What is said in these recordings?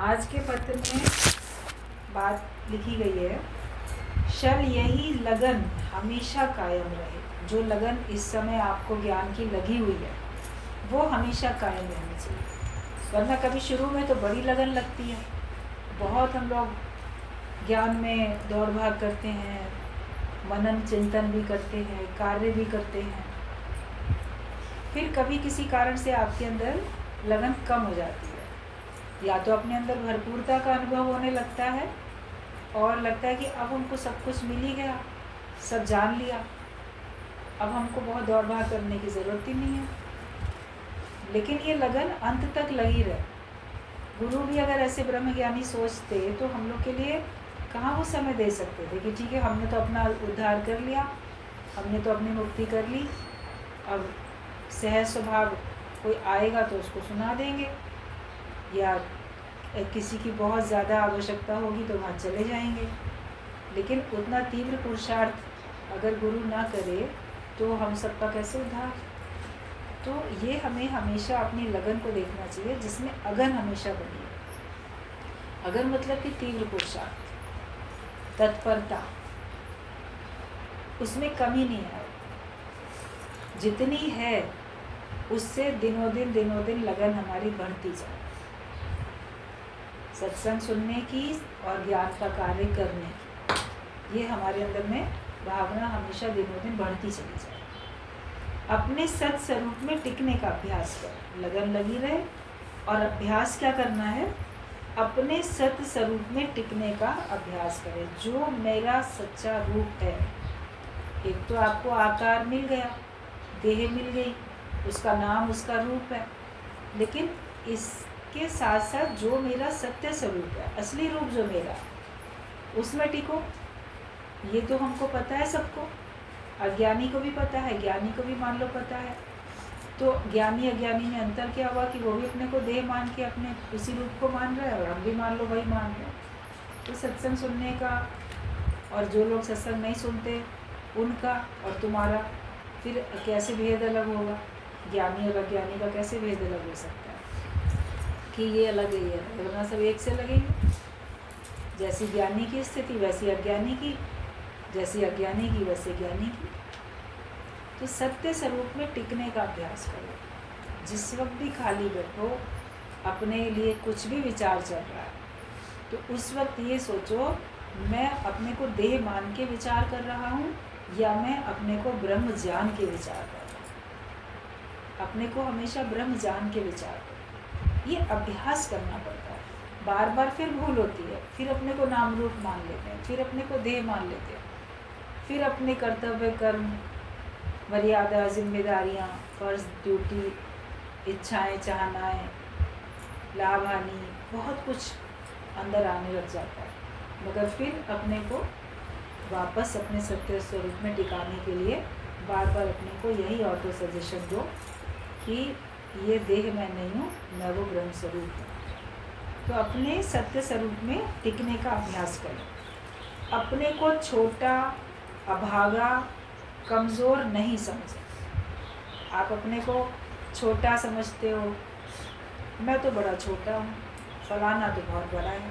आज के पत्र में बात लिखी गई है, शल यही लगन हमेशा कायम रहे। जो लगन इस समय आपको ज्ञान की लगी हुई है वो हमेशा कायम रहनी चाहिए। वरना कभी शुरू में तो बड़ी लगन लगती है, बहुत हम लोग ज्ञान में दौड़ भाग करते हैं, मनन चिंतन भी करते हैं, कार्य भी करते हैं। फिर कभी किसी कारण से आपके अंदर लगन कम हो जाती है, या तो अपने अंदर भरपूरता का अनुभव होने लगता है और लगता है कि अब हमको सब कुछ मिल ही गया, सब जान लिया, अब हमको बहुत दौड़ भाग करने की ज़रूरत ही नहीं है। लेकिन ये लगन अंत तक लगी रहे। गुरु भी अगर ऐसे ब्रह्मज्ञानी सोचते तो हम लोग के लिए कहाँ वो समय दे सकते थे कि ठीक है, हमने तो अपना उद्धार कर लिया, हमने तो अपनी मुक्ति कर ली, अब सहज स्वभाव कोई आएगा तो उसको सुना देंगे, या किसी की बहुत ज़्यादा आवश्यकता होगी तो वहाँ चले जाएंगे। लेकिन उतना तीव्र पुरुषार्थ अगर गुरु ना करे तो हम सबका कैसे उद्धार। तो ये हमें हमेशा अपनी लगन को देखना चाहिए, जिसमें अगन हमेशा बनी है। अगन मतलब कि तीव्र पुरुषार्थ, तत्परता, उसमें कमी नहीं है। जितनी है उससे दिनों दिन लगन हमारी बढ़ती जाए। सत्संग सुनने की और ज्ञान का कार्य करने की, ये हमारे अंदर में भावना हमेशा दिनों दिन बढ़ती चली जाए। अपने सत स्वरूप में टिकने का अभ्यास करें, लगन लगी रहे। और अभ्यास क्या करना है? अपने सत स्वरूप में टिकने का अभ्यास करें। जो मेरा सच्चा रूप है, एक तो आपको आकार मिल गया, देह मिल गई, उसका नाम उसका रूप है, लेकिन इसके साथ साथ जो मेरा सत्य स्वरूप है, असली रूप जो मेरा, उसमें टिको। ये तो हमको पता है सबको, अज्ञानी को भी पता है, ज्ञानी को भी मान लो पता है। तो ज्ञानी अज्ञानी में अंतर क्या हुआ कि वो भी अपने को देह मान के अपने उसी रूप को मान रहा है और हम भी मान लो वही मान रहे हैं। तो सत्संग सुनने का और जो लोग सत्संग नहीं सुनते उनका और तुम्हारा फिर कैसे भेद अलग होगा? ज्ञानी और अज्ञानी का कैसे भेद अलग हो सकता है कि ये अलग है, ये अलग, वरना सब एक से लगेंगे। जैसी ज्ञानी की स्थिति वैसी अज्ञानी की, जैसी अज्ञानी की वैसे ज्ञानी की। तो सत्य स्वरूप में टिकने का अभ्यास करो। जिस वक्त भी खाली बैठो, अपने लिए कुछ भी विचार चल रहा है, तो उस वक्त ये सोचो, मैं अपने को देह मान के विचार कर रहा हूँ या मैं अपने को ब्रह्म जान के विचार कर रहा हूँ। अपने को हमेशा ब्रह्म जान के विचार करो। ये अभ्यास करना पड़ता है। बार बार फिर भूल होती है, फिर अपने को नाम रूप मान लेते हैं, फिर अपने को देह मान लेते हैं, फिर अपने कर्तव्य कर्म, मर्यादा, जिम्मेदारियाँ, फर्ज, ड्यूटी, इच्छाएं, चाहनाएं, लाभ हानि, बहुत कुछ अंदर आने लग जाता है। मगर फिर अपने को वापस अपने सत्य स्वरूप में टिकाने के लिए बार बार अपने को यही ऑटो सजेशन दो कि ये देह मैं नहीं हूँ, मैं वो ब्रह्म स्वरूप हूँ। तो अपने सत्य स्वरूप में टिकने का अभ्यास करें। अपने को छोटा, अभागा, कमज़ोर नहीं समझें। आप अपने को छोटा समझते हो, मैं तो बड़ा छोटा हूँ, फलाना तो बहुत बड़ा है,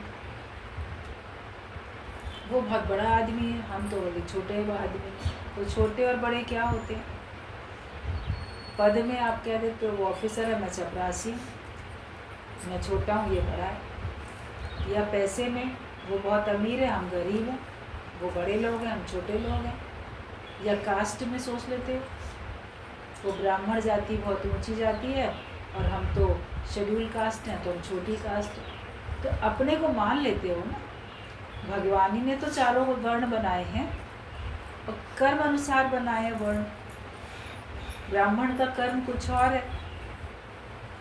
वो बहुत बड़ा आदमी है, हम तो बड़े छोटे आदमी। तो छोटे और बड़े क्या होते हैं? पद में आप कह देते हो वो ऑफिसर है, मैं चपरासी, मैं छोटा हूँ, ये बड़ा है। या पैसे में वो बहुत अमीर है, हम गरीब हैं, वो बड़े लोग हैं, हम छोटे लोग हैं। या कास्ट में सोच लेते हो, वो ब्राह्मण जाति बहुत ऊंची जाति है और हम तो शेड्यूल कास्ट हैं, तो हम छोटी कास्ट हैं। तो अपने को मान लेते हो ना। भगवान ही ने तो चारों वर्ण बनाए हैं और कर्म अनुसार बनाए हैं वर्ण। ब्राह्मण का कर्म कुछ और है,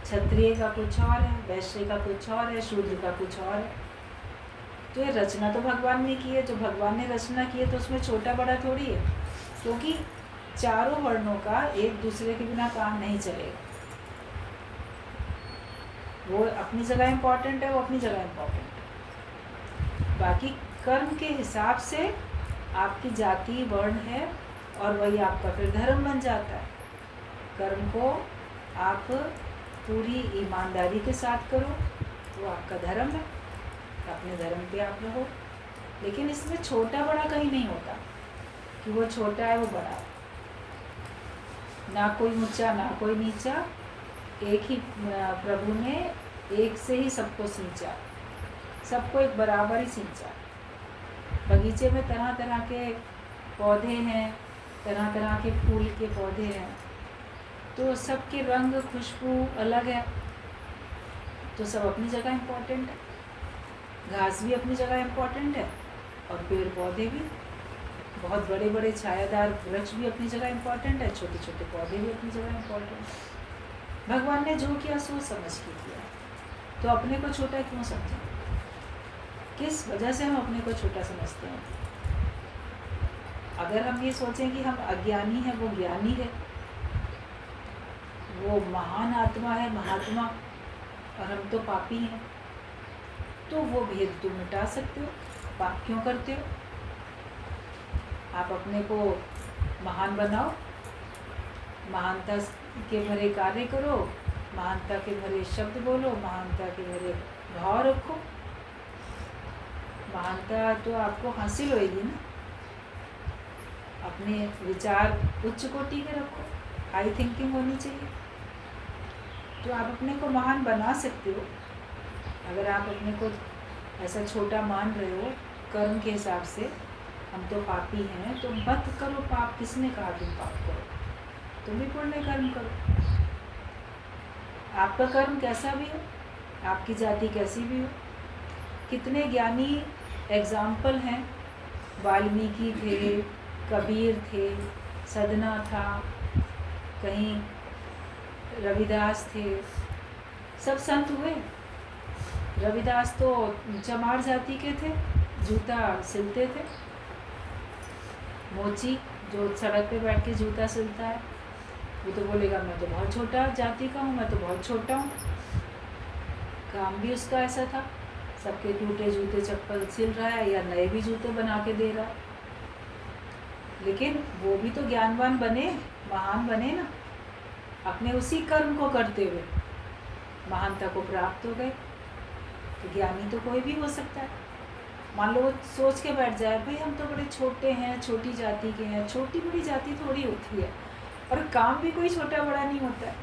क्षत्रिय का कुछ और है, वैश्य का कुछ और है, शूद्र का कुछ और है। तो ये रचना तो भगवान ने की है। जो भगवान ने रचना की है तो उसमें छोटा बड़ा थोड़ी है, क्योंकि चारों वर्णों का एक दूसरे के बिना काम नहीं चलेगा। वो अपनी जगह इम्पॉर्टेंट है, वो अपनी जगह इम्पॉर्टेंट है। बाकी कर्म के हिसाब से आपकी जाति वर्ण है और वही आपका फिर धर्म बन जाता है। कर्म को आप पूरी ईमानदारी के साथ करो, वो आपका धर्म है। अपने धर्म पे आप रहो, लेकिन इसमें छोटा बड़ा कहीं नहीं होता कि वो छोटा है वो बड़ा है, ना कोई ऊंचा ना कोई नीचा, एक ही प्रभु ने एक से ही सबको सींचा, सबको एक बराबर ही सींचा। बगीचे में तरह तरह के पौधे हैं, तरह तरह के फूल के पौधे हैं, तो सबके रंग खुशबू अलग है, तो सब अपनी जगह इम्पोर्टेंट है। घास भी अपनी जगह इम्पोर्टेंट है और पेड़ पौधे भी, बहुत बड़े बड़े छायादार वृक्ष भी अपनी जगह इम्पोर्टेंट है, छोटे छोटे पौधे भी अपनी जगह इम्पोर्टेंट है। भगवान ने जो किया सोच समझ के किया, तो अपने को छोटा क्यों समझा? किस वजह से हम अपने को छोटा समझते हैं? अगर हम ये सोचें कि हम अज्ञानी हैं, वो ज्ञानी है, वो महान आत्मा है, महात्मा, और हम तो पापी हैं, तो वो भेद तुम मिटा सकते हो। पाप क्यों करते हो? आप अपने को महान बनाओ, महानता के भरे कार्य करो, महानता के भरे शब्द बोलो, महानता के भरे भाव रखो। महानता तो आपको हासिल होएगी ना। अपने विचार उच्च कोटि के रखो, हाई थिंकिंग होनी चाहिए, तो आप अपने को महान बना सकते हो। अगर आप अपने को ऐसा छोटा मान रहे हो कर्म के हिसाब से, हम तो पापी हैं, तो मत करो पाप। किसने कहा तुम पाप करो? तुम भी पुण्य कर्म करो। आपका कर्म कैसा भी हो, आपकी जाति कैसी भी हो। कितने ज्ञानी एग्जाम्पल हैं, वाल्मीकि थे, कबीर थे, सदना था, कहीं रविदास थे, सब संत हुए। रविदास तो चमार जाति के थे, जूता सिलते थे। मोची जो सड़क पे बैठ के जूता सिलता है, वो तो बोलेगा मैं तो बहुत छोटा जाति का हूँ, मैं तो बहुत छोटा हूँ। काम भी उसका ऐसा था, सबके टूटे जूते चप्पल सिल रहा है या नए भी जूते बना के दे रहा है। लेकिन वो भी तो ज्ञानवान बने, महान बने ना, अपने उसी कर्म को करते हुए महानता को प्राप्त हो गए। तो ज्ञानी तो कोई भी हो सकता है। मान लो वो सोच के बैठ जाए, भाई हम तो बड़े छोटे हैं, छोटी जाति के हैं। छोटी बड़ी जाति थोड़ी होती है, और काम भी कोई छोटा बड़ा नहीं होता है।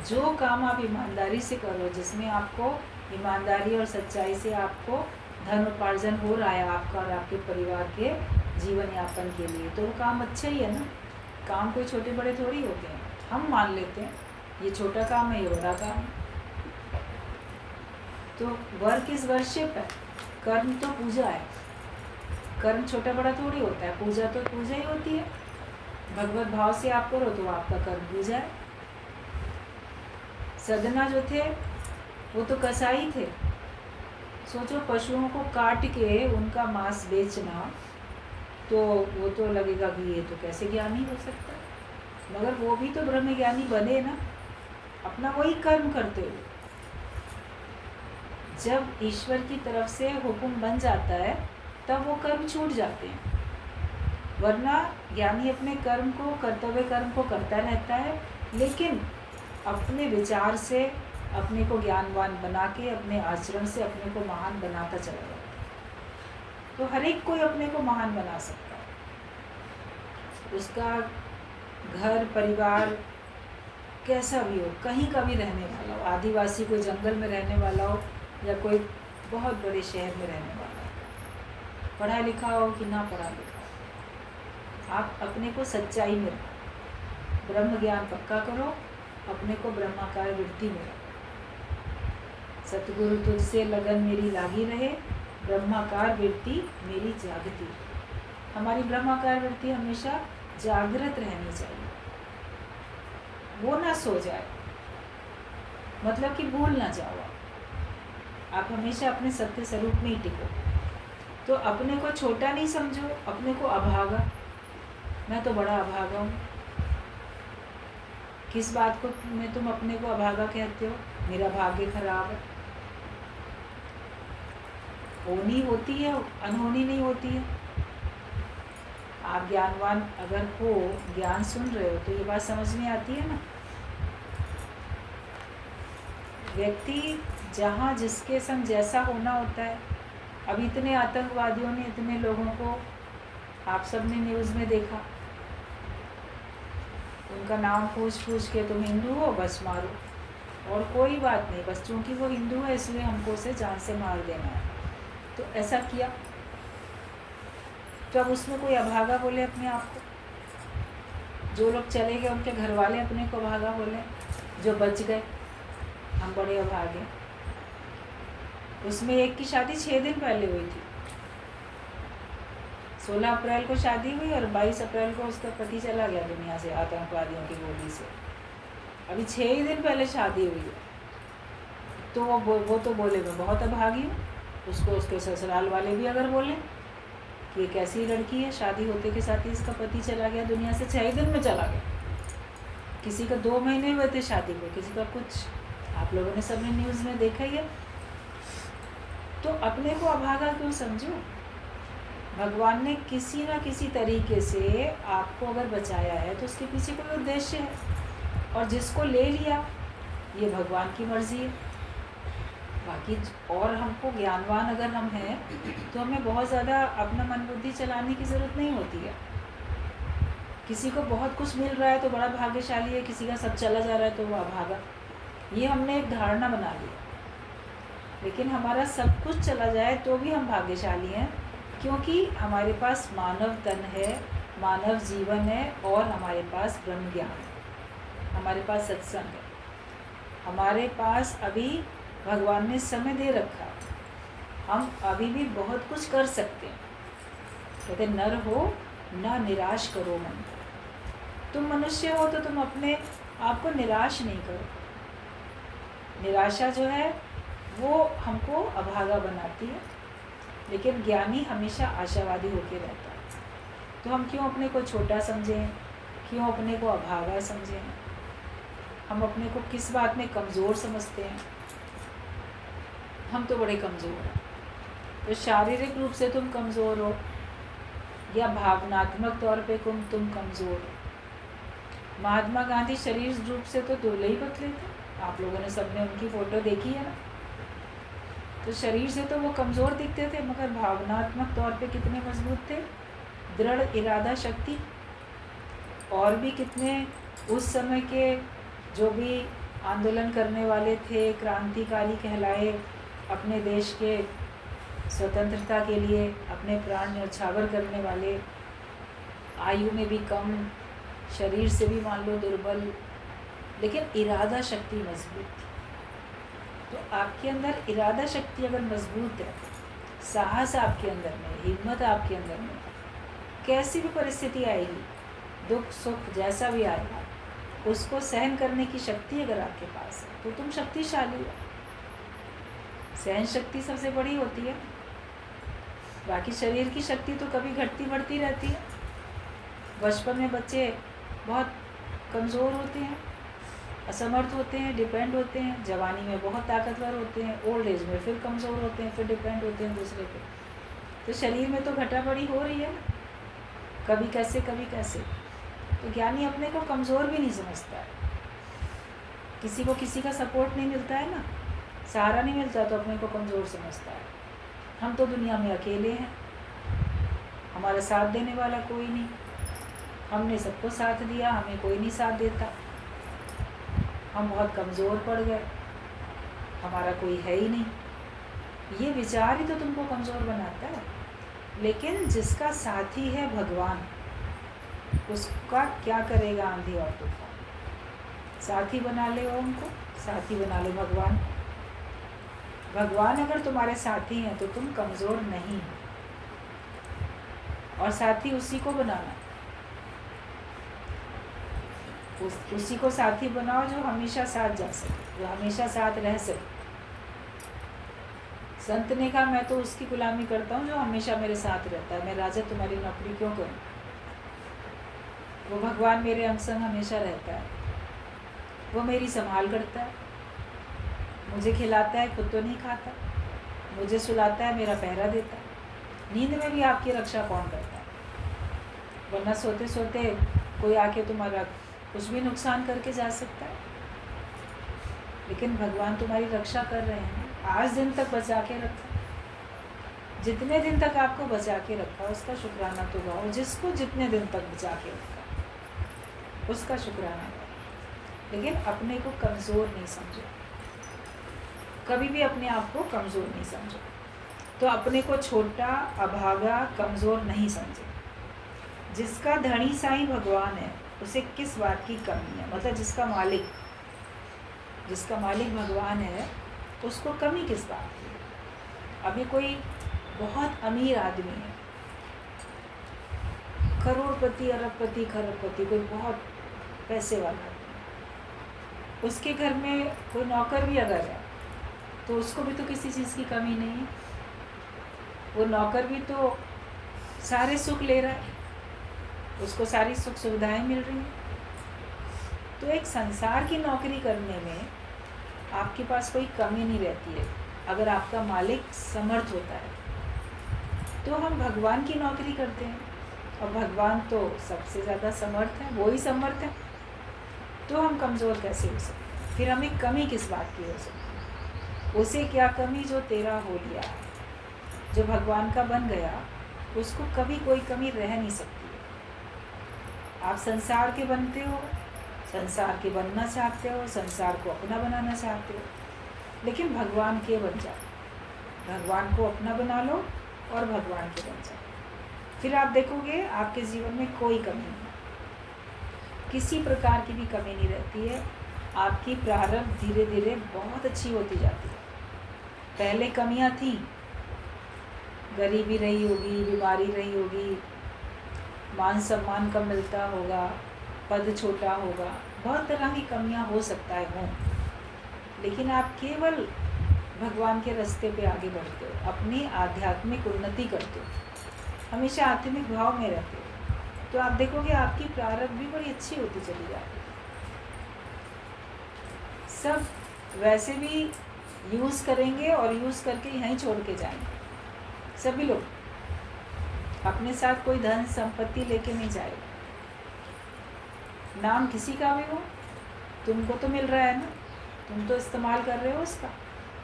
जो काम आप ईमानदारी से करो, जिसमें आपको ईमानदारी और सच्चाई से आपको धन उपार्जन हो रहा है आपका और आपके परिवार के जीवन यापन के लिए, तो वो काम अच्छा ही है ना। काम कोई छोटे बड़े थोड़ी होते हैं। हम मान लेते हैं ये छोटा काम है, ये बड़ा काम है। तो वर्क इज वर्शिप है, कर्म तो पूजा है। कर्म छोटा बड़ा थोड़ी होता है, पूजा तो पूजा ही होती है। भगवत भाव से आप करो तो आपका कर्म पूजा है। सदना जो थे वो तो कसाई थे। सोचो, पशुओं को काट के उनका मांस बेचना, तो वो तो लगेगा कि ये तो कैसे ज्ञानी हो सकता है, मगर वो भी तो ब्रह्म ज्ञानी बने ना, अपना वही कर्म करते हुए। जब ईश्वर की तरफ से हुक्म बन जाता है तब वो कर्म छूट जाते हैं, वरना ज्ञानी अपने कर्म को, कर्तव्य कर्म को करता रहता है, लेकिन अपने विचार से अपने को ज्ञानवान बना के, अपने आचरण से अपने को महान बनाता चला जाता है। तो हर एक कोई अपने को महान बना सकता है। उसका घर परिवार कैसा भी हो, कहीं का भी रहने वाला हो, आदिवासी कोई जंगल में रहने वाला हो या कोई बहुत बड़े शहर में रहने वाला हो, पढ़ा लिखा हो कि ना पढ़ा लिखा हो, आप अपने को सच्चाई में रखो, ब्रह्म ज्ञान पक्का करो, अपने को ब्रह्माकार वृत्ति में रखो। सतगुरु तुझसे लगन मेरी लागी रहे, ब्रह्माकार वृत्ति मेरी जागती। हमारी ब्रह्माकार वृत्ति हमेशा जागृत रहनी चाहिए, वो ना सो जाए, मतलब कि भूल ना जाओ। आप हमेशा अपने सत्य स्वरूप में ही टिको। तो अपने को छोटा नहीं समझो, अपने को अभागा, मैं तो बड़ा अभागा हूँ। किस बात को में तुम अपने को अभागा कहते हो? मेरा भाग्य खराब है। होनी होती है, अनहोनी नहीं होती है। आप ज्ञानवान अगर हो, ज्ञान सुन रहे हो, तो ये बात समझ में आती है ना। व्यक्ति जहाँ जिसके संग जैसा होना होता है। अब इतने आतंकवादियों ने इतने लोगों को, आप सब ने न्यूज़ में देखा, उनका नाम पूछ पूछ के तुम हिंदू हो बस मारो, और कोई बात नहीं, बस चूँकि वो हिंदू है इसलिए हमको उसे जान से मार देना है, तो ऐसा किया। तो अब उसमें कोई अभागा बोले अपने आप को, जो लोग चले गए उनके घर वाले अपने को अभागा बोले, जो बच गए हम बड़े अभागे। उसमें एक की शादी 6 दिन पहले हुई थी, 16 अप्रैल को शादी हुई और 22 अप्रैल को उसका पति चला गया दुनिया से आतंकवादियों की गोली से। अभी 6 ही दिन पहले शादी हुई है। तो वो तो बोले मैं बहुत अभागी हूँ। उसको उसके ससुराल वाले भी अगर बोले कि एक ऐसी लड़की है, शादी होते के साथ ही इसका पति चला गया दुनिया से, 6 ही दिन में चला गया। किसी का 2 महीने हुए थे शादी को, किसी का कुछ, आप लोगों ने सबने न्यूज़ में देखा ही है। तो अपने को अभागा क्यों समझो? भगवान ने किसी ना किसी तरीके से आपको अगर बचाया है तो उसके पीछे कोई उद्देश्य है, और जिसको ले लिया ये भगवान की मर्जी है। बाकी और हमको ज्ञानवान अगर हम हैं तो हमें बहुत ज़्यादा अपना मन बुद्धि चलाने की ज़रूरत नहीं होती है। किसी को बहुत कुछ मिल रहा है तो बड़ा भाग्यशाली है, किसी का सब चला जा रहा है तो वो अभागा। ये हमने एक धारणा बना ली। लेकिन हमारा सब कुछ चला जाए तो भी हम भाग्यशाली हैं, क्योंकि हमारे पास मानव तन है, मानव जीवन है, और हमारे पास ब्रह्म ज्ञान है, हमारे पास सत्संग है, हमारे पास अभी भगवान ने समय दे रखा है, हम अभी भी बहुत कुछ कर सकते हैं। कहते नर हो ना निराश करो मन। तुम मनुष्य हो तो तुम अपने आप को निराश नहीं करो। निराशा जो है वो हमको अभागा बनाती है, लेकिन ज्ञानी हमेशा आशावादी होकर रहता है। तो हम क्यों अपने को छोटा समझें, क्यों अपने को अभागा समझें? हम अपने को किस बात में कमज़ोर समझते हैं? हम तो बड़े कमज़ोर हैं। तो शारीरिक रूप से तुम कमज़ोर हो या भावनात्मक तौर पे तुम कमज़ोर हो। महात्मा गांधी शरीर रूप से तो दुबले ही पतले थे, आप लोगों ने सबने उनकी फ़ोटो देखी है ना। तो शरीर से तो वो कमज़ोर दिखते थे, मगर भावनात्मक तौर पे कितने मजबूत थे, दृढ़ इरादा शक्ति। और भी कितने उस समय के जो भी आंदोलन करने वाले थे, क्रांतिकारी कहलाए, अपने देश के स्वतंत्रता के लिए अपने प्राण न्यौछावर करने वाले, आयु में भी कम, शरीर से भी मान लो दुर्बल, लेकिन इरादा शक्ति मजबूत थी। तो आपके अंदर इरादा शक्ति अगर मजबूत है, साहस आपके अंदर में, हिम्मत आपके अंदर में, कैसी भी परिस्थिति आएगी, दुख सुख जैसा भी आएगा, उसको सहन करने की शक्ति अगर आपके पास है तो तुम शक्तिशाली हो। सहन शक्ति सबसे बड़ी होती है। बाकी शरीर की शक्ति तो कभी घटती बढ़ती रहती है। बचपन में बच्चे बहुत कमज़ोर होते हैं, असमर्थ होते हैं, डिपेंड होते हैं। जवानी में बहुत ताकतवर होते हैं, ओल्ड एज में फिर कमज़ोर होते हैं, फिर डिपेंड होते हैं दूसरे पे। तो शरीर में तो घटाबढ़ी हो रही है ना, कभी कैसे कभी कैसे। तो ज्ञानी अपने को कमज़ोर भी नहीं समझता है। किसी को किसी का सपोर्ट नहीं मिलता है ना, सहारा नहीं मिलता, तो अपने को कमज़ोर समझता है। हम तो दुनिया में अकेले हैं, हमारा साथ देने वाला कोई नहीं। हमने सबको साथ दिया, हमें कोई नहीं साथ देता। हम बहुत कमज़ोर पड़ गए, हमारा कोई है ही नहीं। ये विचार ही तो तुमको कमज़ोर बनाता है। लेकिन जिसका साथी है भगवान, उसका क्या करेगा आंधी और तूफान? साथी बना ले उनको, साथी बना लो भगवान। भगवान अगर तुम्हारे साथी हैं तो तुम कमज़ोर नहीं हो। और साथी उसी को बनाना, उसी को साथी बनाओ जो हमेशा साथ जा सके, जो हमेशा साथ रह सके। संत ने कहा मैं तो उसकी गुलामी करता हूँ जो हमेशा मेरे साथ रहता है। मैं राजा तुम्हारी नौकरी क्यों करूँ? वो भगवान मेरे अंग संग हमेशा रहता है, वो मेरी संभाल करता है, मुझे खिलाता है, खुद तो नहीं खाता, मुझे सुलाता है, मेरा पहरा देता है। नींद में भी आपकी रक्षा कौन करता है? वरना सोते सोते कोई आके तुम्हारा कुछ भी नुकसान करके जा सकता है। लेकिन भगवान तुम्हारी रक्षा कर रहे हैं, आज दिन तक बचा के रखा। जितने दिन तक आपको बचा के रखा उसका शुक्राना तो गाओ। जिसको जितने दिन तक बचा के रखा उसका शुक्राना गाओ। लेकिन अपने को कमज़ोर नहीं समझो, कभी भी अपने आप को कमज़ोर नहीं समझो। तो अपने को छोटा, अभागा, कमज़ोर नहीं समझो। जिसका धनी साईं भगवान है उसे किस बात की कमी है, मतलब जिसका मालिक भगवान है उसको कमी किस बात की। अभी कोई बहुत अमीर आदमी है, करोड़पति, अरबपति, खरबपति, कोई बहुत पैसे वाला आदमी, उसके घर में कोई नौकर भी अगर है तो उसको भी तो किसी चीज़ की कमी नहीं है। वो नौकर भी तो सारे सुख ले रहा है, उसको सारी सुख सुविधाएं मिल रही हैं। तो एक संसार की नौकरी करने में आपके पास कोई कमी नहीं रहती है अगर आपका मालिक समर्थ होता है। तो हम भगवान की नौकरी करते हैं और भगवान तो सबसे ज़्यादा समर्थ है, वो ही समर्थ है। तो हम कमज़ोर कैसे हो सकते हैं? फिर हमें कमी किस बात की हो सकती है? उसे क्या कमी जो तेरा हो लिया, जो भगवान का बन गया, उसको कभी कोई कमी रह नहीं सकती है। आप संसार के बनते हो, संसार के बनना चाहते हो, संसार को अपना बनाना चाहते हो, लेकिन भगवान के बन जाओ। भगवान को अपना बना लो और भगवान के बन जाओ। फिर आप देखोगे आपके जीवन में कोई कमी नहीं, किसी प्रकार की भी कमी नहीं रहती है। आपकी प्रारब्ध धीरे धीरे बहुत अच्छी होती जाती है। पहले कमियां थी, गरीबी रही होगी, बीमारी रही होगी, मान सम्मान कम मिलता होगा, पद छोटा होगा, बहुत तरह की कमियां हो सकता है हों, लेकिन आप केवल भगवान के रास्ते पे आगे बढ़ते हो, अपनी आध्यात्मिक उन्नति करते हो, हमेशा आत्मिक भाव में रहते हो। तो आप देखोगे आपकी प्रारब्ध भी बड़ी अच्छी होती चली जाती है। सब वैसे भी यूज़ करेंगे और यूज़ करके यहीं छोड़ के जाएंगे। सभी लोग अपने साथ कोई धन संपत्ति लेके नहीं जाएगा। नाम किसी का भी हो, तुमको तो मिल रहा है ना, तुम तो इस्तेमाल कर रहे हो उसका।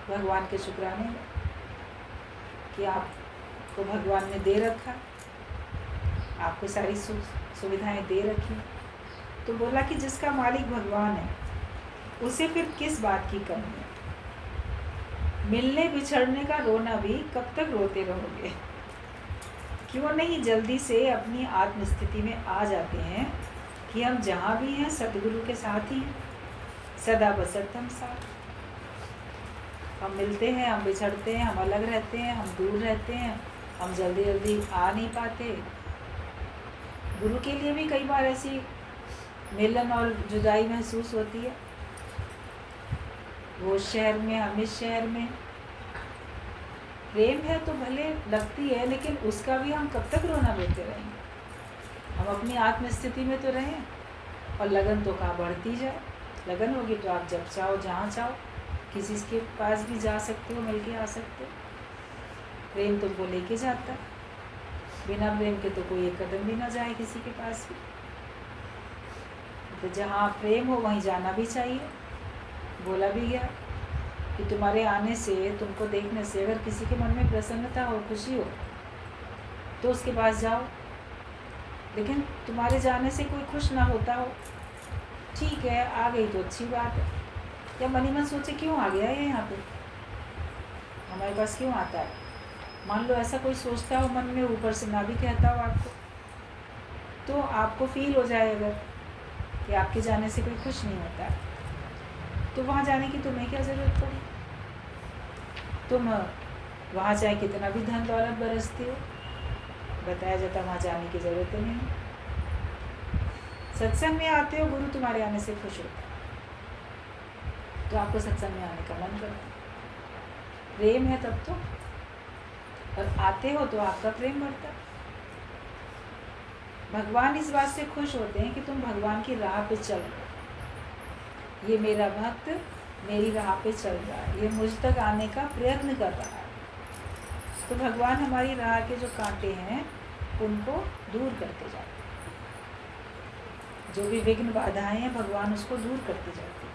भगवान के शुक्राने में कि आपको भगवान ने दे रखा, आपको सारी सुविधाएं दे रखी। तो बोला कि जिसका मालिक भगवान है उसे फिर किस बात की कमी है। मिलने बिछड़ने का रोना भी कब तक रोते रहोगे? क्यों नहीं जल्दी से अपनी आत्मस्थिति में आ जाते हैं कि हम जहाँ भी हैं सदगुरु के साथ ही हैं, सदा बसत हम साथ। हम मिलते हैं, हम बिछड़ते हैं, हम अलग रहते हैं, हम दूर रहते हैं, हम जल्दी जल्दी आ नहीं पाते। गुरु के लिए भी कई बार ऐसी मिलन और जुदाई महसूस होती है। वो शहर में, हम इस शहर में। प्रेम है तो भले लगती है, लेकिन उसका भी हम कब तक रोना रोते रहेंगे? हम अपनी आत्मस्थिति में तो रहें, और लगन तो कहाँ बढ़ती जाए। लगन होगी तो आप जब चाहो जहाँ चाहो किसी के पास भी जा सकते हो, मिल के आ सकते हो। प्रेम तुमको लेके जाता है, बिना प्रेम के तो कोई एक कदम भी ना जाए किसी के पास भी। तो जहाँ प्रेम हो वहीं जाना भी चाहिए। बोला भी गया कि तुम्हारे आने से, तुमको देखने से अगर किसी के मन में प्रसन्नता हो, खुशी हो, तो उसके पास जाओ। लेकिन तुम्हारे जाने से कोई खुश ना होता हो, ठीक है आ गई तो अच्छी बात है, या मन ही मन सोचे क्यों आ गया ये यहाँ पे, हमारे पास क्यों आता है। मान लो ऐसा कोई सोचता हो मन में, ऊपर से ना भी कहता हो आपको, तो आपको फील हो जाए अगर कि आपके जाने से कोई खुश नहीं होता है, तो वहाँ जाने की तुम्हें क्या ज़रूरत पड़ी। तुम वहाँ चाहे कितना भी धन दौलत बरसती हो, बताया जाता वहाँ जाने की ज़रूरत नहीं है। सत्संग में आते हो, गुरु तुम्हारे आने से खुश होता है, तो आपको सत्संग में आने का मन करता है। प्रेम है तब तो, और आते हो तो आपका प्रेम बढ़ता है। भगवान इस बात से खुश होते हैं कि तुम भगवान की राह पे चल रहे हो। ये मेरा भक्त मेरी राह पे चल रहा है, ये मुझ तक आने का प्रयत्न कर रहा है। तो भगवान हमारी राह के जो कांटे हैं उनको दूर करते जाते हैं, जो भी विघ्न बाधाएं हैं भगवान उसको दूर करते जाते हैं।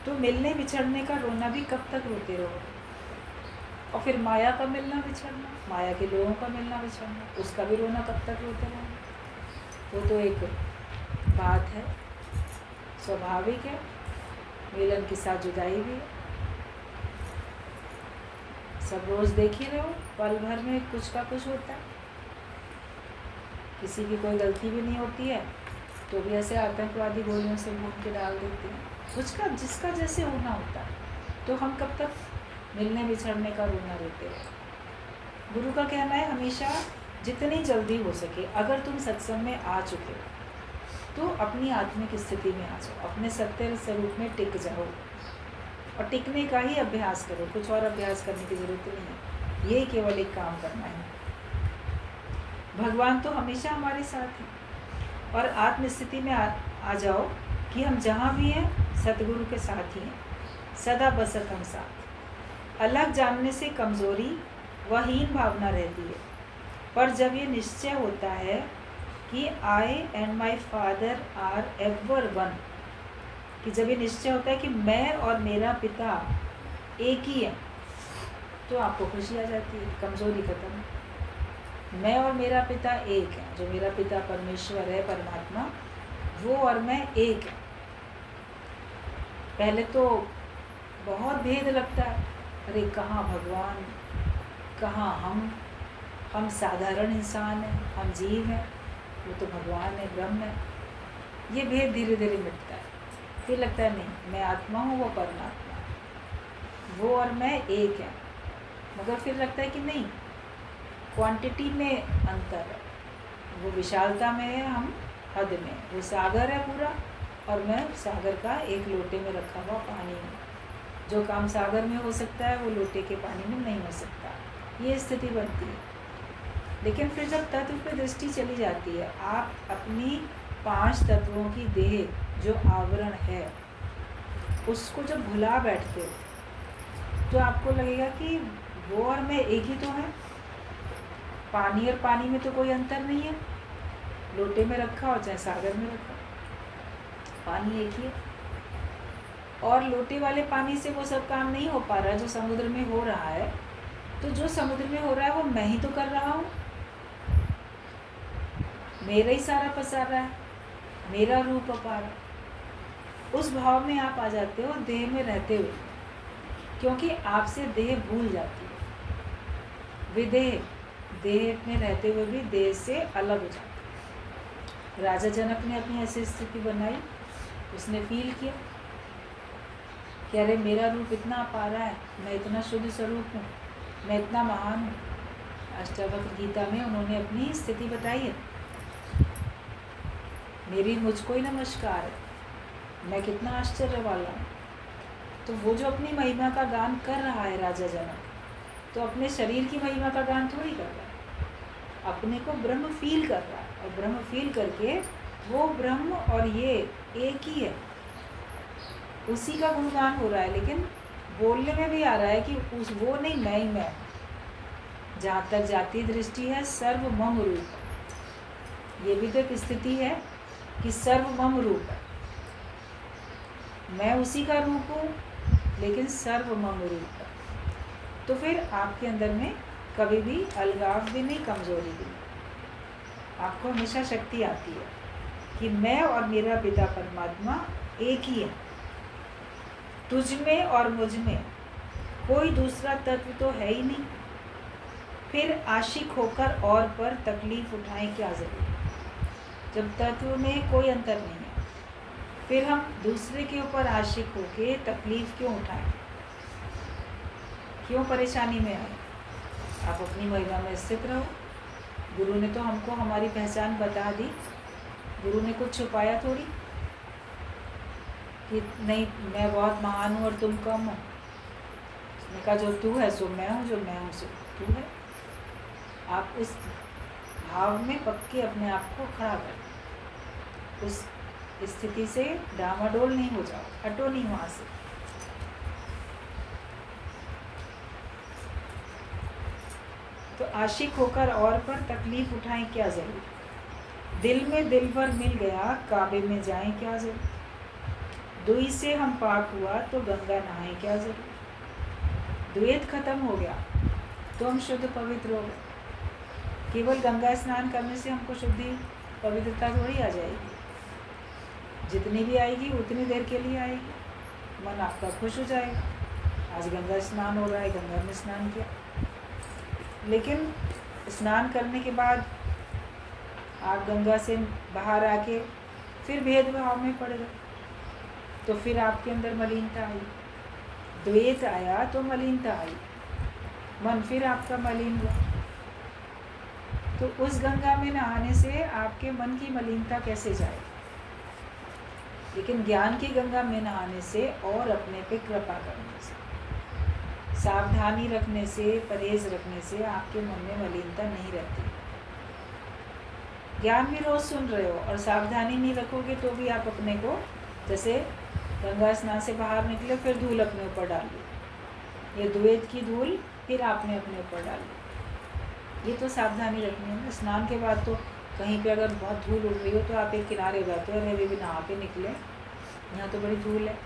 तो मिलने बिछड़ने का रोना भी कब तक रोते रहोगे? और फिर माया का मिलना बिछड़ना, माया के लोगों का मिलना बिछड़ना, उसका भी रोना कब तक रोते रहोगे? वो तो एक बात है, स्वाभाविक है। मिलन के साथ जुदाई भी है। सब रोज देख ही रहे हो, पल भर में कुछ का कुछ होता है। किसी की कोई गलती भी नहीं होती है तो भी ऐसे आतंकवादी गोलियों से भून के डाल देते हैं। कुछ का जिसका जैसे होना होता है। तो हम कब तक मिलने बिछड़ने का रोना रोते हैं? गुरु का कहना है हमेशा जितनी जल्दी हो सके, अगर तुम सत्संग में आ चुके हो तो अपनी आत्मिक स्थिति में आ जाओ, अपने सत्य स्वरूप में टिक जाओ और टिकने का ही अभ्यास करो। कुछ और अभ्यास करने की जरूरत नहीं है, ये केवल एक काम करना है। भगवान तो हमेशा हमारे साथ हैं और आत्म स्थिति में आ जाओ कि हम जहाँ भी हैं सतगुरु के साथ ही हैं, सदा बसत हम साथ। अलग जानने से कमज़ोरी व हीन भावना रहती है, पर जब ये निश्चय होता है कि I and my father are ever one, कि जब ये निश्चय होता है कि मैं और मेरा पिता एक ही है, तो आपको खुशी आ जाती है, कमज़ोरी खत्म। मैं और मेरा पिता एक है, जो मेरा पिता परमेश्वर है, परमात्मा, वो और मैं एक है। पहले तो बहुत भेद लगता है, अरे कहाँ भगवान, कहाँ हम साधारण इंसान हैं, हम जीव हैं, वो तो भगवान है, ब्रह्म है। ये भेद धीरे धीरे मिटता है, फिर लगता है नहीं, मैं आत्मा हूँ, वो परमात्मा, वो और मैं एक है। मगर फिर लगता है कि नहीं, क्वांटिटी में अंतर है, वो विशालता में है, हम हद में। वो सागर है पूरा और मैं सागर का एक लोटे में रखा हुआ पानी हूँ। जो काम सागर में हो सकता है वो लोटे के पानी में नहीं हो सकता, ये स्थिति बनती है। लेकिन फिर जब तत्व पे दृष्टि चली जाती है, आप अपनी 5 तत्वों की देह जो आवरण है उसको जब भुला बैठते हो तो आपको लगेगा कि वो और मैं एक ही तो है। पानी और पानी में तो कोई अंतर नहीं है, लोटे में रखा और चाहे सागर में रखा, पानी एक ही है। और लोटे वाले पानी से वो सब काम नहीं हो पा रहा जो समुद्र में हो रहा है, तो जो समुद्र में हो रहा है वो मैं ही तो कर रहा हूँ, मेरा ही सारा पसार रहा है, मेरा रूप अपार है। उस भाव में आप आ जाते हो देह में रहते हुए, क्योंकि आपसे देह भूल जाती है। विदेह, देह में रहते हुए भी देह से अलग हो जाती है। राजा जनक ने अपनी ऐसी स्थिति बनाई, उसने फील किया कि अरे मेरा रूप इतना अपारा है, मैं इतना शुद्ध स्वरूप हूँ, मैं इतना महान हूँ। अष्टावक्र गीता में उन्होंने अपनी स्थिति बताई है, मेरी मुझको ही नमस्कार है, मैं कितना आश्चर्य वाला हूँ। तो वो जो अपनी महिमा का गान कर रहा है राजा जनक, तो अपने शरीर की महिमा का गान थोड़ी कर रहा है, अपने को ब्रह्म फील कर रहा है। और ब्रह्म फील करके वो ब्रह्म और ये एक ही है, उसी का गुणगान हो रहा है। लेकिन बोलने में भी आ रहा है कि उस वो नहीं, मैं ही मैं। जहाँ तक जाती दृष्टि है, सर्व मम रूप, ये भी तो एक स्थिति है कि सर्व मम रूप है, मैं उसी का रूप हूँ लेकिन सर्व मम रूप है। तो फिर आपके अंदर में कभी भी अलगाव भी नहीं, कमजोरी भी नहीं, आपको हमेशा शक्ति आती है कि मैं और मेरा पिता परमात्मा एक ही है। तुझ में और मुझ में कोई दूसरा तत्व तो है ही नहीं, फिर आशिक होकर और पर तकलीफ उठाएं क्या जरूरत। जब तत्व में कोई अंतर नहीं है, फिर हम दूसरे के ऊपर आशिक होके तकलीफ क्यों उठाएं, क्यों परेशानी में आए। आप अपनी महिमा में स्थित रहो। गुरु ने तो हमको हमारी पहचान बता दी, गुरु ने कुछ छुपाया थोड़ी कि नहीं मैं बहुत महान हूँ और तुम कम हो। उसने कहा जो तू है सो मैं हूँ, जो मैं हूँ सो तू है। आप उस भाव में पक्के अपने आप को खड़ा कर, उस स्थिति से डामाडोल नहीं हो जाओ, हटो नहीं वहाँ से। तो आशिक होकर और पर तकलीफ उठाएं क्या जरूर। दिल में दिल भर मिल गया, काबे में जाएं क्या जरूर। दुई से हम पाक हुआ तो गंगा नहाए क्या जरूर। द्वैत खत्म हो गया तो हम शुद्ध पवित्र हो गए। केवल गंगा स्नान करने से हमको शुद्धि पवित्रता थोड़ी आ जाएगी, जितनी भी आएगी उतनी देर के लिए आएगी, मन आपका खुश हो जाएगा। आज गंगा स्नान हो रहा है, गंगा में स्नान किया, लेकिन स्नान करने के बाद आप गंगा से बाहर आके फिर भेदभाव में पड़ गए, तो फिर आपके अंदर मलिनता आई, द्वैत आया तो मलिनता आई, मन फिर आपका मलिन हुआ। तो उस गंगा में नहाने से आपके मन की मलिनता कैसे जाए? लेकिन ज्ञान की गंगा में नहाने से और अपने पे कृपा करने से, सावधानी रखने से, परहेज रखने से आपके मन में मलिनता नहीं रहती। ज्ञान भी रोज सुन रहे हो और सावधानी नहीं रखोगे तो भी आप अपने को, जैसे गंगा स्नान से बाहर निकले फिर धूल अपने ऊपर डाल ली, ये द्वैत की धूल फिर आपने अपने ऊपर डाल ली। ये तो सावधानी रखनी है ना। स्नान के बाद तो कहीं पे अगर बहुत धूल उड़ रही हो तो आप एक किनारे हो जाते हो, अरे अभी भी नहा के निकले, यहाँ तो बड़ी धूल है,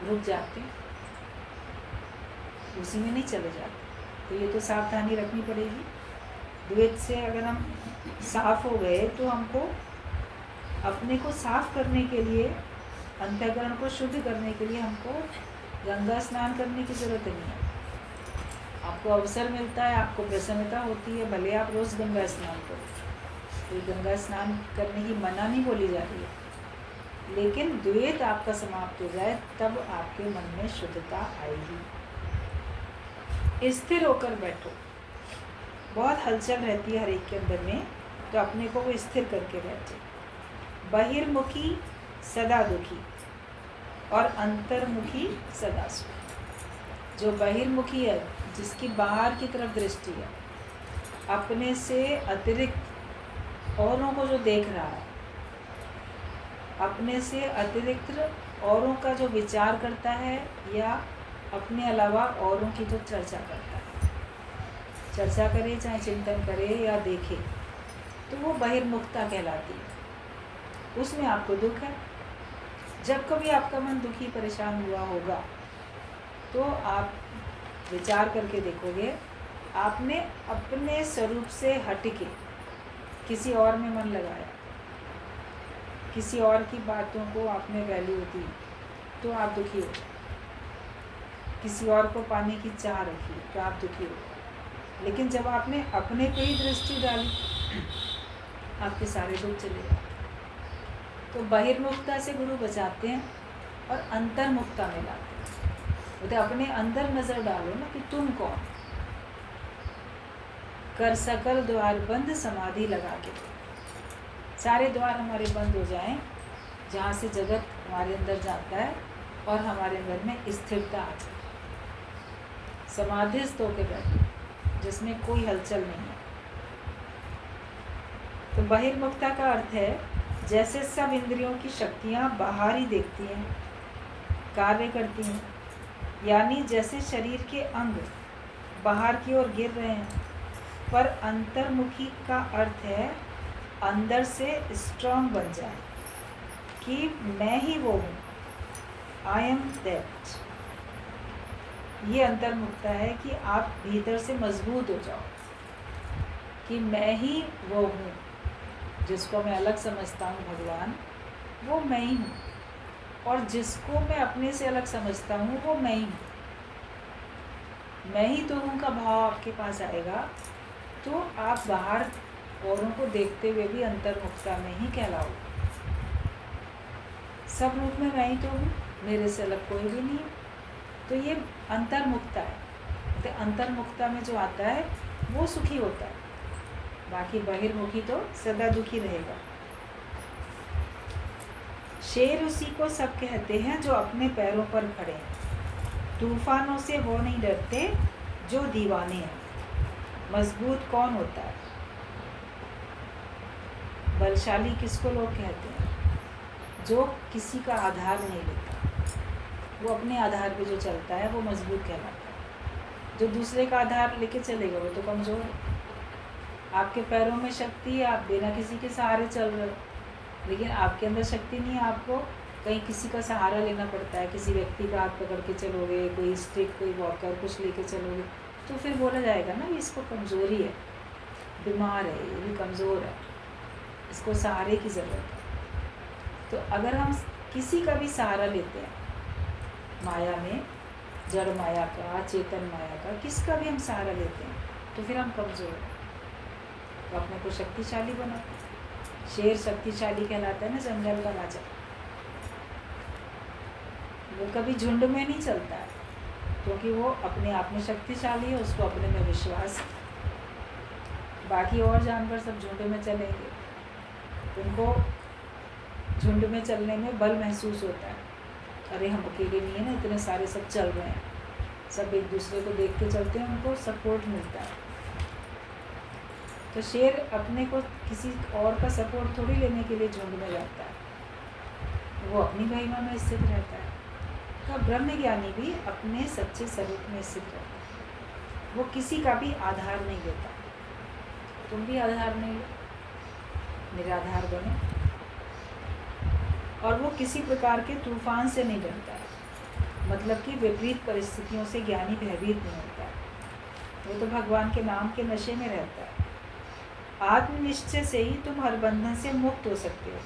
रुक जाते, उसी में नहीं चले जाते। तो ये तो सावधानी रखनी पड़ेगी। द्वैत से अगर हम साफ हो गए तो हमको अपने को साफ करने के लिए, अंतःकरण को शुद्ध करने के लिए हमको गंगा स्नान करने की ज़रूरत नहीं है। आपको अवसर मिलता है, आपको प्रसन्नता होती है, भले आप रोज़ गंगा स्नान करो, तो गंगा स्नान करने की मना नहीं बोली जा रही है, लेकिन द्वैत आपका समाप्त हो जाए तब आपके मन में शुद्धता आएगी। स्थिर होकर बैठो। बहुत हलचल रहती है हर एक के अंदर में, तो अपने को वो स्थिर करके बैठे। बहिर्मुखी सदा दुखी और अंतर्मुखी सदा सुखी। जो बहिर्मुखी है, जिसकी बाहर की तरफ दृष्टि है, अपने से अतिरिक्त औरों को जो देख रहा है, अपने से अतिरिक्त औरों का जो विचार करता है, या अपने अलावा औरों की जो चर्चा करता है, चर्चा करे चाहे चिंतन करे या देखे, तो वो बहिर्मुखता कहलाती है। उसमें आपको दुख है। जब कभी आपका मन दुखी परेशान हुआ होगा तो आप विचार करके देखोगे, आपने अपने स्वरूप से हटके किसी और में मन लगाया, किसी और की बातों को आपने वैल्यू दी, तो आप दुखी हो। किसी और को पाने की चाह रखी तो आप दुखी हो। लेकिन जब आपने अपने पे ही दृष्टि डाली, आपके सारे दुख चले गए। तो बहिर्मुखता से गुरु बचाते हैं और अंतर्मुखता में लाते हैं। तो अपने अंदर नज़र डालो ना कि तुम कौन। कर सकल द्वार बंद समाधि लगा के, सारे द्वार हमारे बंद हो जाएं, जहाँ से जगत हमारे अंदर जाता है और हमारे अंदर में स्थिरता आ जाए। समाधिस्थ होकर बैठो, जिसमें कोई हलचल नहीं है। तो बहिर्मुखता का अर्थ है, जैसे सब इंद्रियों की शक्तियाँ बाहर ही देखती हैं, कार्य करती हैं, यानी जैसे शरीर के अंग बाहर की ओर गिर रहे हैं, पर अंतर्मुखी का अर्थ है अंदर से स्ट्रांग बन जाए कि मैं ही वो हूँ, आई एम दैट। ये अंतर्मुखता है कि आप भीतर से मजबूत हो जाओ कि मैं ही वो हूँ, जिसको मैं अलग समझता हूँ भगवान, वो मैं ही हूँ, और जिसको मैं अपने से अलग समझता हूँ वो मैं ही हूँ। मैं ही तो हूँ का भाव आपके पास आएगा तो आप बाहर औरों को देखते हुए भी अंतर्मुखता में ही कहलाओगे। सब रूप में मैं ही तो हूँ, मेरे से अलग कोई भी नहीं है। तो ये अंतर्मुखता है। तो अंतर्मुखता में जो आता है वो सुखी होता है, बाकी बहिर्मुखी तो सदा दुखी रहेगा। शेर उसी को सब कहते हैं जो अपने पैरों पर खड़े हैं, तूफानों से वो नहीं डरते जो दीवाने हैं। मजबूत कौन होता है? बलशाली किसको लोग कहते हैं? जो किसी का आधार नहीं लेता, वो अपने आधार पे जो चलता है वो मजबूत कहलाता है। जो दूसरे का आधार लेके चलेगा वो तो कमज़ोर है। आपके पैरों में शक्ति है, आप बिना किसी के सहारे चल रहे हो, लेकिन आपके अंदर शक्ति नहीं है, आपको कहीं किसी का सहारा लेना पड़ता है, किसी व्यक्ति का हाथ पकड़ के चलोगे, कोई स्टिक, कोई वॉकर, कुछ लेके चलोगे, तो फिर बोला जाएगा ना कि इसको कमज़ोरी है, बीमार है, ये भी कमज़ोर है, इसको सहारे की ज़रूरत है। तो अगर हम किसी का भी सहारा लेते हैं, माया में, जड़ माया का, चेतन माया का, किसका भी हम सहारा लेते हैं, तो फिर हम कमज़ोर हैं। तो अपने को शक्तिशाली बनाते हैं। शेर शक्तिशाली कहलाता है ना, जंगल का राजा। वो कभी झुंड में नहीं चलता है, क्योंकि वो अपने आप में शक्तिशाली है, उसको अपने में विश्वास है। बाकी और जानवर सब झुंड में चलेंगे, उनको झुंड में चलने में बल महसूस होता है, अरे हम अकेले नहीं है ना, इतने सारे सब चल रहे हैं, सब एक दूसरे को देख के चलते हैं, उनको सपोर्ट मिलता है। तो शेर अपने को किसी और का सपोर्ट थोड़ी लेने के लिए झुंड में जाता है, वो अपनी महिमा में स्थित रहता है। तो ब्रह्म ज्ञानी भी अपने सच्चे स्वरूप में स्थित रहता है, वो किसी का भी आधार नहीं लेता। तुम भी आधार नहीं लो, निराधार बनो। और वो किसी प्रकार के तूफान से नहीं डरता है, मतलब कि विपरीत परिस्थितियों से ज्ञानी भयभीत नहीं होता है, वो तो भगवान के नाम के नशे में रहता है। आत्मनिश्चय से ही तुम हर बंधन से मुक्त हो सकते हो,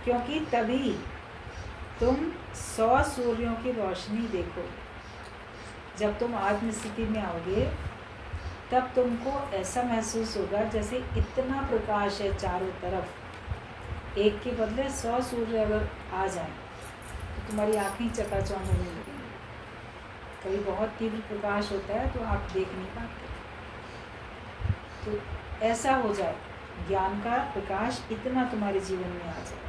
क्योंकि तभी तुम 100 सूर्यों की रोशनी देखोगे। जब तुम आत्मस्थिति में आओगे, तब तुमको ऐसा महसूस होगा जैसे इतना प्रकाश है चारों तरफ, एक के बदले 100 सूर्य अगर आ जाएं तो तुम्हारी आँखें चकाचौंध होने लगेंगी। कभी बहुत तीव्र प्रकाश होता है तो आप देख नहीं पाते, तो ऐसा हो जाए, ज्ञान का प्रकाश इतना तुम्हारे जीवन में आ जाए,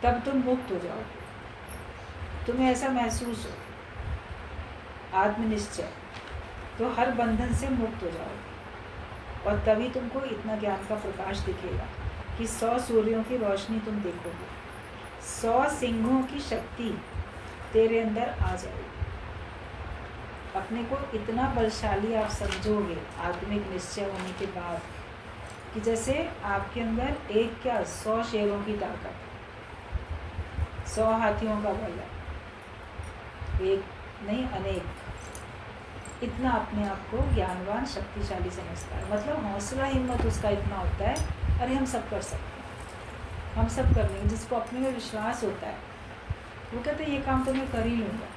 तब तुम मुक्त हो जाओगे। तुम्हें ऐसा महसूस हो आत्मनिश्चय, तो हर बंधन से मुक्त हो जाओगे, और तभी तुमको इतना ज्ञान का प्रकाश दिखेगा कि 100 सूर्यों की रोशनी तुम देखोगे, 100 सिंहों की शक्ति तेरे अंदर आ जाएगी। अपने को इतना बलशाली आप समझोगे आत्मिक निश्चय होने के बाद, कि जैसे आपके अंदर एक क्या 100 शेरों की ताकत, 100 हाथियों का बल है, एक नहीं अनेक। इतना अपने आप को ज्ञानवान शक्तिशाली समझता है, मतलब हौसला हिम्मत उसका इतना होता है, अरे हम सब कर सकते हैं, हम सब कर लेंगे। जिसको अपने में विश्वास होता है वो कहते हैं ये काम तो मैं कर ही लूँगा,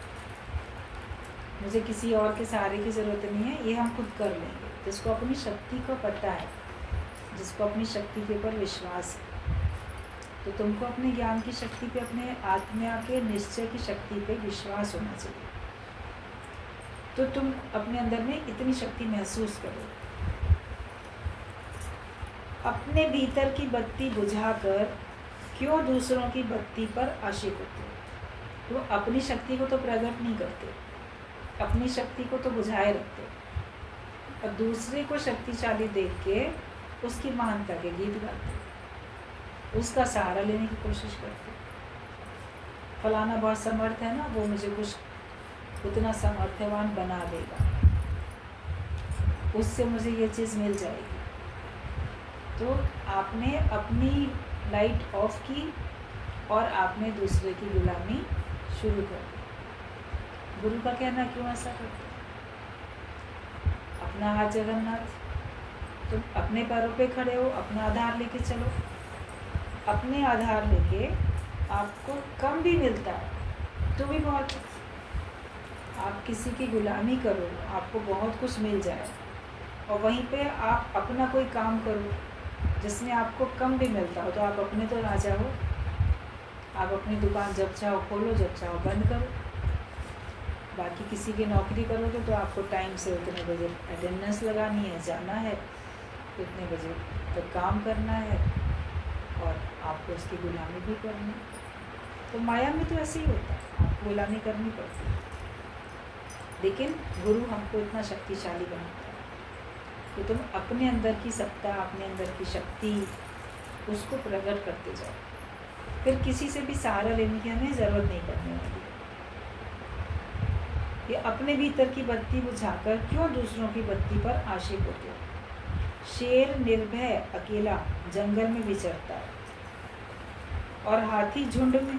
मुझे किसी और के सहारे की ज़रूरत नहीं है, ये हम खुद कर लेंगे। जिसको अपनी शक्ति को पता है, जिसको अपनी शक्ति के ऊपर विश्वास है, तो तुमको अपने ज्ञान की शक्ति पे, अपने आत्मा के निश्चय की शक्ति पे विश्वास होना चाहिए। तो तुम अपने अंदर में इतनी शक्ति महसूस करो। अपने भीतर की बत्ती बुझाकर क्यों दूसरों की बत्ती पर आशिक होते हो? तो अपनी शक्ति को तो प्रकट नहीं करते, अपनी शक्ति को तो बुझाए रखते, और दूसरे को शक्तिशाली देख के उसकी महानता के गीत गाते, उसका सहारा लेने की कोशिश करते। फलाना बहुत समर्थ है ना, वो मुझे कुछ उतना सामर्थ्यवान बना देगा, उससे मुझे ये चीज़ मिल जाएगी। तो आपने अपनी लाइट ऑफ की और आपने दूसरे की गुलामी शुरू कर दी। गुरु का कहना क्यों ऐसा करते? अपना हाथ जगन्नाथ, तुम अपने पैरों पे खड़े हो, अपना आधार लेके चलो। अपने आधार लेके आपको कम भी मिलता है तो भी बहुत, आप किसी की गुलामी करो आपको बहुत कुछ मिल जाए, और वहीं पे आप अपना कोई काम करो जिसमें आपको कम भी मिलता हो, तो आप अपने तो राजा हो। आप अपनी दुकान जब चाहो खोलो, जब चाहो बंद करो। बाकी किसी की नौकरी करोगे तो आपको टाइम से उतने बजे अटेंडेंस लगानी है, जाना है, उतने बजे तक काम करना है, और आपको उसकी गुलामी भी करनी है। तो माया में तो ऐसे ही होता है, आपको गुलामी करनी पड़ती है। लेकिन गुरु हमको इतना शक्तिशाली बनाता है कि तुम अपने अंदर की सत्ता, अपने अंदर की शक्ति, उसको प्रकट करते जाओ। फिर किसी से भी सहारा लेने की हमें ज़रूरत नहीं पड़ने वाली। ये अपने भीतर की बत्ती बुझाकर क्यों दूसरों की बत्ती पर आशिक होते हो? शेर निर्भय अकेला जंगल में विचरता है, और हाथी झुंड में,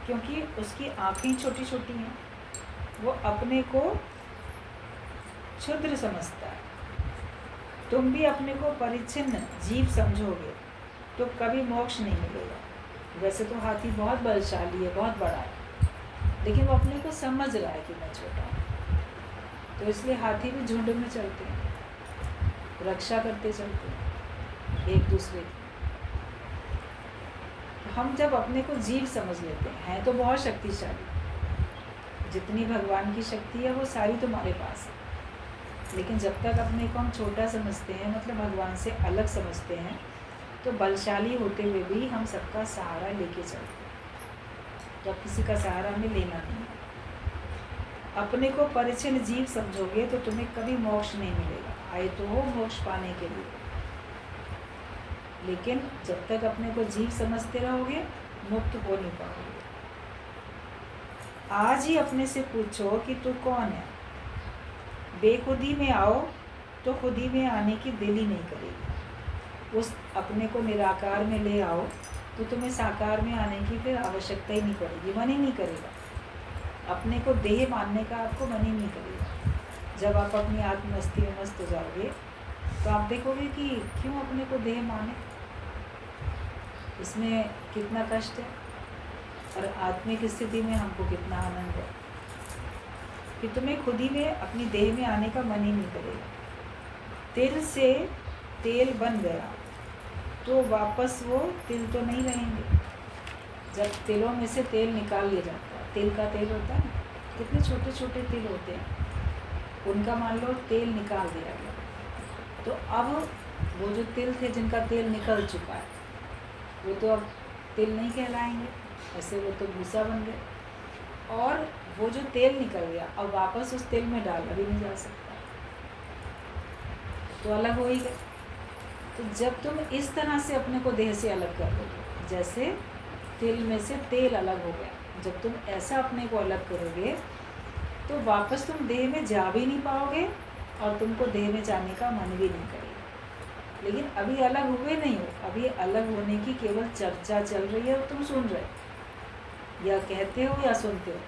क्योंकि उसकी आँखें छोटी छोटी हैं, वो अपने को क्षुद्र समझता है। तुम भी अपने को परिच्छिन्न जीव समझोगे तो कभी मोक्ष नहीं मिलेगा। वैसे तो हाथी बहुत बलशाली है, बहुत बड़ा है, लेकिन वो अपने को समझ रहा है कि मैं छोटा हूँ, तो इसलिए हाथी भी झुंड में चलते हैं, रक्षा करते चलते हैं एक दूसरे की। हम जब अपने को जीव समझ लेते हैं तो बहुत शक्तिशाली, जितनी भगवान की शक्ति है वो सारी तुम्हारे पास है, लेकिन जब तक अपने को हम छोटा समझते हैं, मतलब भगवान से अलग समझते हैं, तो बलशाली होते हुए भी हम सबका सहारा लेके चलते हैं। जब किसी का सहारा हमें लेना नहीं है। अपने को परिच्छिन्न जीव समझोगे तो तुम्हें कभी मोक्ष नहीं मिलेगा। आए तो हो मोक्ष पाने के लिए, लेकिन जब तक अपने को जीव समझते रहोगे मुक्त हो नहीं पाओगे। आज ही अपने से पूछो कि तू कौन है। बेखुदी में आओ तो खुदी में आने की दिल ही नहीं करेगी। उस अपने को निराकार में ले आओ तो तुम्हें साकार में आने की फिर आवश्यकता ही नहीं पड़ेगी, मन ही नहीं करेगा। अपने को देह मानने का आपको मन ही नहीं करेगा। जब आप अपनी आत्मस्ती में मस्त हो जाओगे तो आप देखोगे कि क्यों अपने को देह माने, इसमें कितना कष्ट है, और आत्मिक स्थिति में हमको कितना आनंद है कि तुम्हें खुद ही में अपनी देह में आने का मन ही नहीं करेगा। तिल से तेल बन गया तो वापस वो तिल तो नहीं रहेंगे। जब तिलों में से तेल निकाल लिया जाता है, तिल का तेल होता है, कितने छोटे छोटे तिल होते हैं, उनका मान लो तेल निकाल दिया गया, तो अब वो जो तिल थे जिनका तेल निकल चुका है वो तो अब तिल नहीं कहलाएंगे, ऐसे वो तो भूसा बन गए। और वो जो तेल निकल गया अब वापस उस तेल में डाला भी नहीं जा सकता, तो अलग हो ही गए। तो जब तुम इस तरह से अपने को देह से अलग कर दोगे, जैसे तिल में से तेल अलग हो गया, जब तुम ऐसा अपने को अलग करोगे तो वापस तुम देह में जा भी नहीं पाओगे और तुमको देह में जाने का मन भी नहीं करेगा। लेकिन अभी अलग हुए नहीं हो, अभी अलग होने की केवल चर्चा चल रही है और तुम सुन रहे हो, या कहते हो या सुनते हो,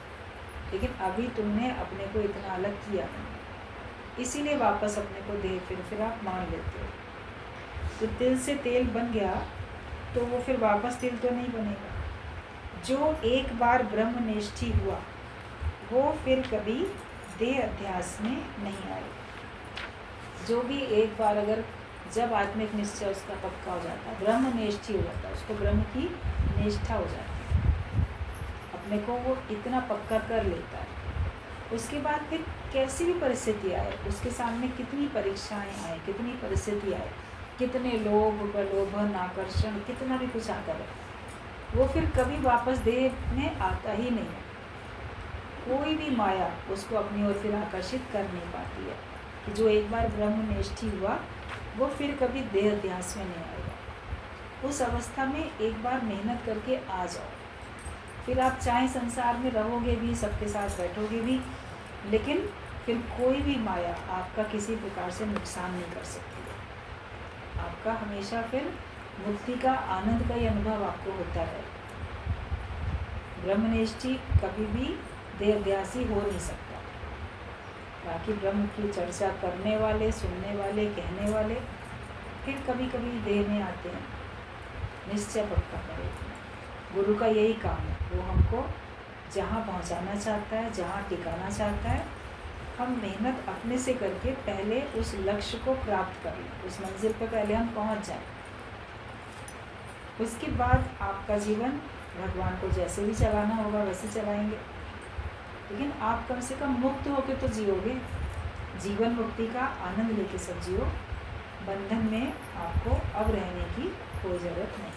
लेकिन अभी तुमने अपने को इतना अलग किया नहीं, इसीलिए वापस अपने को देह फिर आप मान लेते हो। तो तिल से तेल बन गया तो वो फिर वापस तिल तो नहीं बनेगा। जो एक बार ब्रह्मनिष्ठी हुआ वो फिर कभी देह अध्यास में नहीं आएगा। जो भी एक बार अगर जब आत्मिक निश्चय उसका पक्का हो जाता है, ब्रह्मनिष्ठी हो जाता है, उसको ब्रह्म की निष्ठा हो जाती है, अपने को वो इतना पक्का कर लेता है, उसके बाद फिर कैसी भी परिस्थिति आए, उसके सामने कितनी परीक्षाएं आए, कितनी परिस्थिति आए, कितने लोभ प्रलोभन आकर्षण कितना भी कुछ आता है, वो फिर कभी वापस देह में आता ही नहीं है। कोई भी माया उसको अपनी ओर फिर आकर्षित कर नहीं पाती है कि जो एक बार ब्रह्मनिष्ठी हुआ वो फिर कभी देह अध्यास में नहीं आएगा। उस अवस्था में एक बार मेहनत करके आ जाओ, फिर आप चाहे संसार में रहोगे भी, सबके साथ बैठोगे भी, लेकिन फिर कोई भी माया आपका किसी प्रकार से नुकसान नहीं कर सकती है। आपका हमेशा फिर मुक्ति का आनंद का ही अनुभव आपको होता है। ब्रह्मनिष्ठी कभी भी देहाध्यासी हो नहीं सकता। बाकी ब्रह्म की चर्चा करने वाले, सुनने वाले, कहने वाले फिर कभी कभी देह में आते हैं, निश्चय पक्का करें। गुरु का यही काम है, वो हमको जहाँ पहुँचाना चाहता है, जहाँ टिकाना चाहता है, हम मेहनत अपने से करके पहले उस लक्ष्य को प्राप्त कर लें, उस मंजिल पर पहले हम पहुँच जाएं। उसके बाद आपका जीवन भगवान को जैसे भी चलाना होगा वैसे चलाएंगे, लेकिन आप कम से कम मुक्त होकर तो जियोगे। जीवन मुक्ति का आनंद लेके सब जियो। बंधन में आपको अब रहने की कोई ज़रूरत नहीं।